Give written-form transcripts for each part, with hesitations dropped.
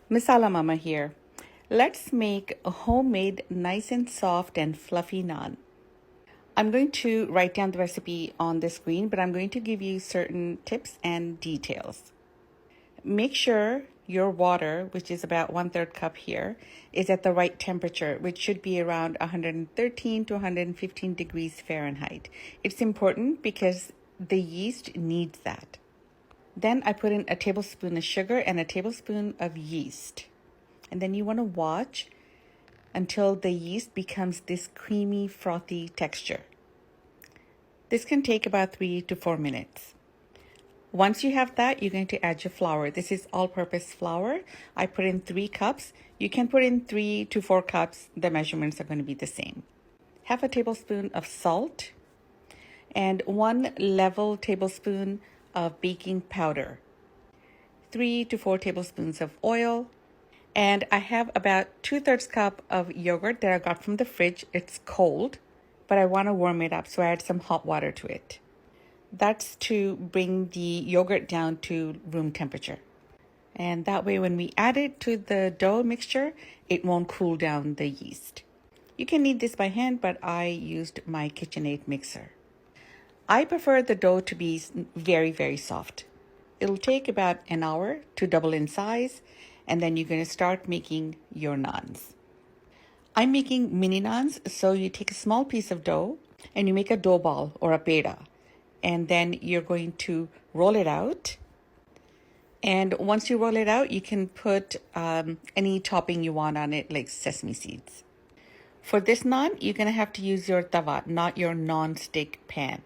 Masala Mama here. Let's make a homemade nice and soft and fluffy naan. I'm going to write down the recipe on the screen, but I'm going to give you certain tips and details. Make sure your water, which is about 1/3 cup here, is at the right temperature, which should be around 113 to 115 degrees Fahrenheit. It's important because the yeast needs that. Then I put in a tablespoon of sugar and a tablespoon of yeast. And then you want to watch until the yeast becomes this creamy, frothy texture. This can take about 3 to 4 minutes. Once you have that, you're going to add your flour. This is all-purpose flour. I put in 3 cups. You can put in 3 to 4 cups. The measurements are going to be the same. Half a tablespoon of salt and 1 level tablespoon of baking powder. 3 to 4 tablespoons of oil. And I have about 2/3 cup of yogurt that I got from the fridge. It's cold, but I want to warm it up, so I add some hot water to it. That's to bring the yogurt down to room temperature. And that way when we add it to the dough mixture, it won't cool down the yeast. You can knead this by hand, but I used my KitchenAid mixer. I prefer the dough to be very, very soft. It'll take about an hour to double in size, and then you're going to start making your naans. I'm making mini naans, so you take a small piece of dough and you make a dough ball or a peda, and then you're going to roll it out. And once you roll it out, you can put any topping you want on it, like sesame seeds. For this naan, you're going to have to use your tawa, not your non-stick pan.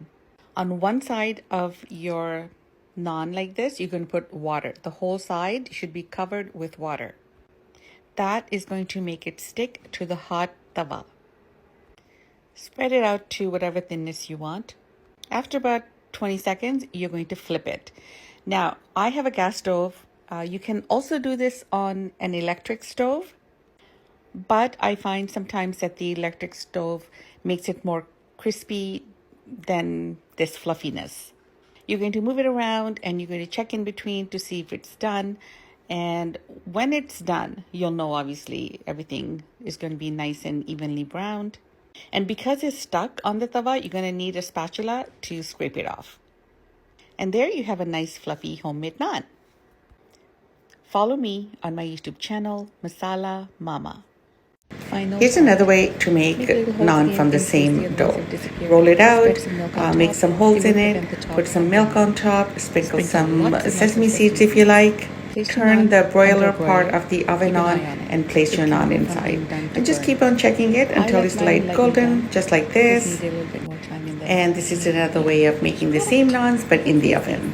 On one side of your naan like this, you're going to put water. The whole side should be covered with water. That is going to make it stick to the hot tawa. Spread it out to whatever thinness you want. After about 20 seconds, you're going to flip it. Now, I have a gas stove. You can also do this on an electric stove, but I find sometimes that the electric stove makes it more crispy than this fluffiness. You're going to move it around and you're going to check in between to see if it's done. And when it's done, you'll know obviously everything is going to be nice and evenly browned. And because it's stuck on the tawa, you're going to need a spatula to scrape it off. And there you have a nice fluffy homemade naan. Follow me on my YouTube channel, Masala Mama. Here's another way to make naan from the same dough. Roll it out, make some holes in it, put some milk on top, sprinkle some sesame seeds if you like. Turn the broiler part of the oven on and place your naan inside. And just keep on checking it until it's light golden, just like this. And this is another way of making the same naans but in the oven.